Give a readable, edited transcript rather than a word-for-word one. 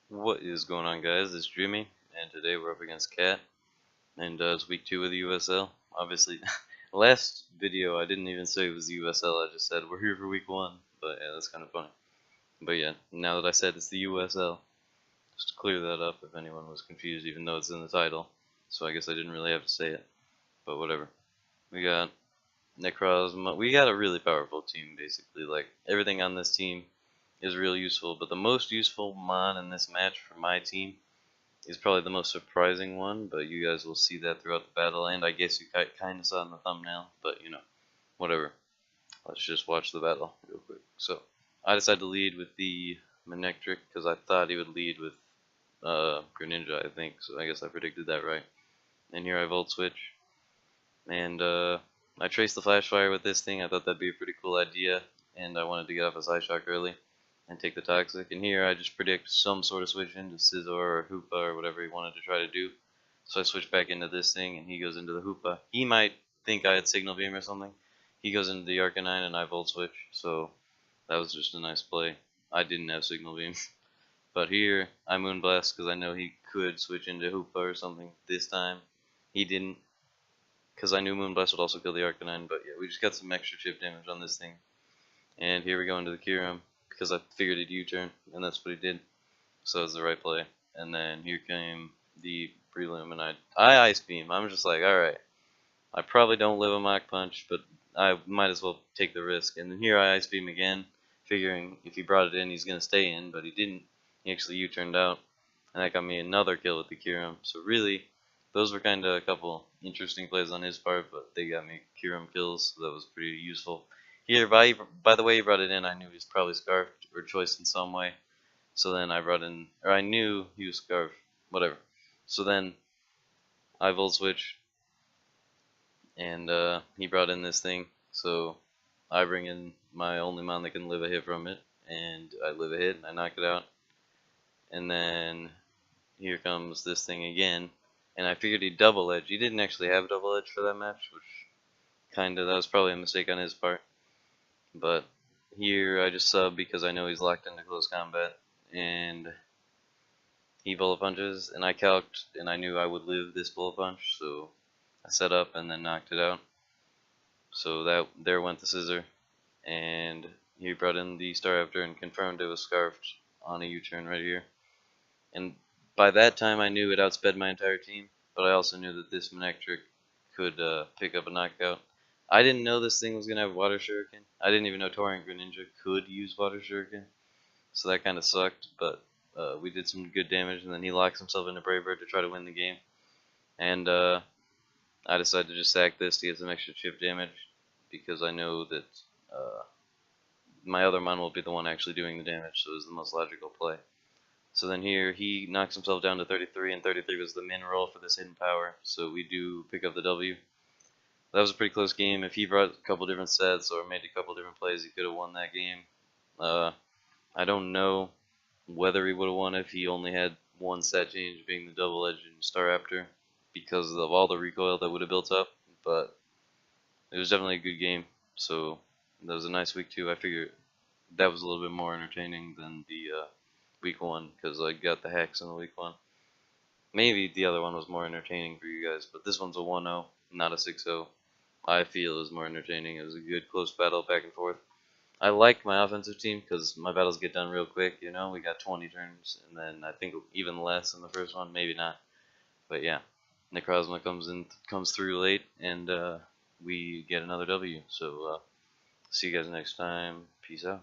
What is going on, guys? It's Jimmy, and today we're up against Cat, and it's week 2 of the USL. Obviously, last video I didn't even say it was the USL, I just said we're here for week 1, but yeah, that's kind of funny. But yeah, now that I said it's the USL, just to clear that up if anyone was confused, even though it's in the title, so I guess I didn't really have to say it, but whatever. We got Necrozma. We got a really powerful team, basically. Like, everything on this team is real useful, but the most useful mon in this match for my team is probably the most surprising one, but you guys will see that throughout the battle, and I guess you kind of saw in the thumbnail, but you know, whatever. Let's just watch the battle real quick. So, I decided to lead with the Manectric because I thought he would lead with Greninja, I think, so I guess I predicted that right. And here I Volt Switch, and I traced the Flash Fire with this thing. I thought that'd be a pretty cool idea, and I wanted to get off a Side Shock early and take the Toxic. And here I just predict some sort of switch into Scizor or Hoopa or whatever he wanted to try to do. So I switch back into this thing, and he goes into the Hoopa. He might think I had Signal Beam or something. He goes into the Arcanine, and I Volt Switch. So that was just a nice play. I didn't have Signal Beam. But here, I Moonblast because I know he could switch into Hoopa or something this time. He didn't, because I knew Moonblast would also kill the Arcanine. But yeah, we just got some extra chip damage on this thing. And here we go into the Kyurem, because I figured he'd U-turn, and that's what he did. So it was the right play. And then here came the Prelume, and I Ice Beam. I'm just like, alright, I probably don't live a Mach Punch, but I might as well take the risk. And then here I Ice Beam again, figuring if he brought it in, he's going to stay in, but he didn't. He actually U-turned out, and that got me another kill with the Kyurem. So really, those were kind of a couple interesting plays on his part, but they got me Kyurem kills, so that was pretty useful. Here, by the way he brought it in, I knew he was probably scarfed or choiced in some way. So then I brought in, or I knew he was scarfed, whatever. So then I Volt Switch, and he brought in this thing. So I bring in my only mon that can live a hit from it, and I live a hit, and I knock it out. And then here comes this thing again, and I figured he'd double edge. He didn't actually have double edge for that match, which that was probably a mistake on his part. But here I just sub because I know he's locked into close combat, and he bullet punches, and I calced, and I knew I would live this bullet punch, so I set up and then knocked it out. So there went the Scizor, and he brought in the Staraptor and confirmed it was scarfed on a U-turn right here. And by that time I knew it outsped my entire team, but I also knew that this Manectric could pick up a knockout. I didn't know this thing was going to have Water Shuriken. I didn't even know Torrent Greninja could use Water Shuriken, so that kind of sucked, but we did some good damage, and then he locks himself into Brave Bird to try to win the game. And I decided to just sack this to get some extra chip damage, because I know that my other mon will be the one actually doing the damage, so it was the most logical play. So then here, he knocks himself down to 33, and 33 was the min roll for this hidden power, so we do pick up the W. That was a pretty close game. If he brought a couple different sets or made a couple different plays, he could have won that game. I don't know whether he would have won if he only had one set change, being the double edge and Staraptor, because of all the recoil that would have built up, but it was definitely a good game. So that was a nice week 2. I figured that was a little bit more entertaining than the week 1, because I got the hacks in the week 1. Maybe the other one was more entertaining for you guys, but this one's a 1-0, not a 6-0. I feel is more entertaining. It was a good close battle back and forth. I like my offensive team because my battles get done real quick. You know, we got 20 turns, and then I think even less in the first one, maybe not. But yeah, Necrozma comes through late, and we get another W. So see you guys next time. Peace out.